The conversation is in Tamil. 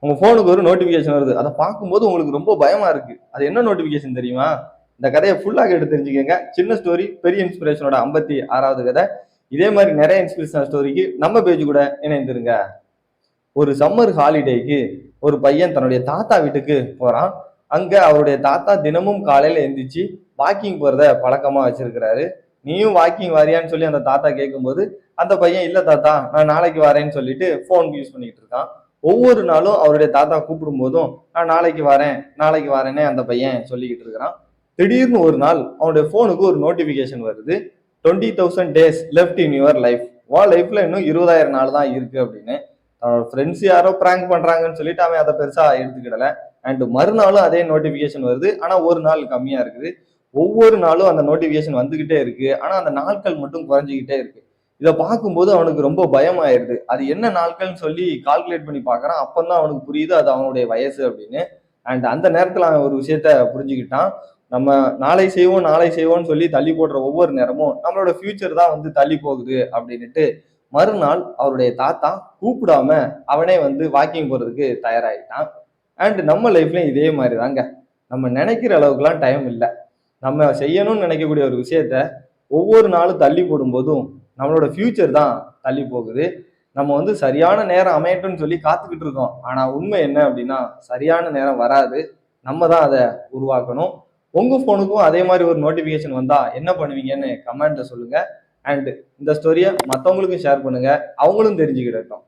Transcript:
உங்க போனுக்கு ஒரு நோட்டிபிகேஷன் வருது. அதை பார்க்கும்போது உங்களுக்கு ரொம்ப பயமா இருக்கு. அது என்ன நோட்டிபிகேஷன் தெரியுமா? இந்த கதையை ஃபுல்லா கேட்டு தெரிஞ்சுக்கங்க. சின்ன ஸ்டோரி பெரிய இன்ஸ்பிரேஷனோட 56வது கதை. இதே மாதிரி நிறைய இன்ஸ்பிரேஷனல் ஸ்டோரிக்கு நம்ம பேஜ் கூட இணைந்துருங்க. ஒரு சம்மர் ஹாலிடேக்கு ஒரு பையன் தன்னுடைய தாத்தா வீட்டுக்கு போறான். அங்க அவருடைய தாத்தா தினமும் காலையில எந்திரிச்சு வாக்கிங் போறத பழக்கமா வச்சிருக்கிறாரு. நீயும் வாக்கிங் வாரியான்னு சொல்லி அந்த தாத்தா கேட்கும்போது அந்த பையன் இல்ல தாத்தா நான் நாளைக்கு வரேன்னு சொல்லிட்டு போன் யூஸ் பண்ணிட்டு இருக்கான். ஒவ்வொரு நாளும் அவருடைய தாத்தா கூப்பிடும் போதும் நான் நாளைக்கு வரேன்னு அந்த பையன் சொல்லிக்கிட்டு இருக்கிறான். திடீர்னு ஒரு நாள் அவனுடைய போனுக்கு ஒரு நோட்டிபிகேஷன் வருது. 20,000 days left in your life. உன் லைஃப்ல இன்னும் 20,000 நாள் தான் இருக்கு அப்படின்னு. ஃப்ரெண்ட்ஸ் யாரோ பிராங்க் பண்றாங்கன்னு சொல்லிட்டு அவன் அதை பெருசா எடுத்துக்கிடல. அண்ட் மறுநாளும் அதே நோட்டிபிகேஷன் வருது. ஆனா ஒரு நாள் கம்மியா இருக்குது. ஒவ்வொரு நாளும் அந்த நோட்டிபிகேஷன் வந்துகிட்டே இருக்கு. ஆனா அந்த நாட்கள் மட்டும் குறைஞ்சிக்கிட்டே இருக்கு. இதை பார்க்கும்போது அவனுக்கு ரொம்ப பயம் ஆயிடுது. அது என்ன நாட்கள்னு சொல்லி கால்குலேட் பண்ணி பார்க்கறான். அப்பந்தான் அவனுக்கு புரியுது அது அவனுடைய வயசு அப்படின்னு. அண்ட் அந்த நேரத்துல அவன் ஒரு விஷயத்த புரிஞ்சுக்கிட்டான். நம்ம நாளை செய்வோம்னு சொல்லி தள்ளி போடுற ஒவ்வொரு நேரமும் நம்மளோட ஃபியூச்சர் தான் வந்து தள்ளி போகுது அப்படின்னுட்டு மறுநாள் அவருடைய தாத்தா கூப்பிடாம அவனே வந்து வாக்கிங் போறதுக்கு தயாராகிட்டான். அண்ட் நம்ம லைஃப்லயும் இதே மாதிரி தாங்க. நம்ம நினைக்கிற அளவுக்குலாம் டைம் இல்லை. நம்ம செய்யணும்னு நினைக்கக்கூடிய ஒரு விஷயத்த ஒவ்வொரு நாளும் தள்ளி போடும் போதும் நம்மளோட ஃபியூச்சர் தான் தள்ளி போகுது. நம்ம வந்து சரியான நேரம் அமையட்டும்னு சொல்லி காத்துக்கிட்டு இருக்கோம். ஆனா உண்மை என்ன அப்படின்னா சரியான நேரம் வராது. நம்ம தான் அதை உருவாக்கணும். உங்க போனுக்கும் அதே மாதிரி ஒரு நோட்டிபிகேஷன் வந்தா என்ன பண்ணுவீங்கன்னு கமெண்ட்ல சொல்லுங்க. அண்ட் இந்த ஸ்டோரியை மற்றவங்களுக்கும் ஷேர் பண்ணுங்க. அவங்களும் தெரிஞ்சுக்கிட்டோம்.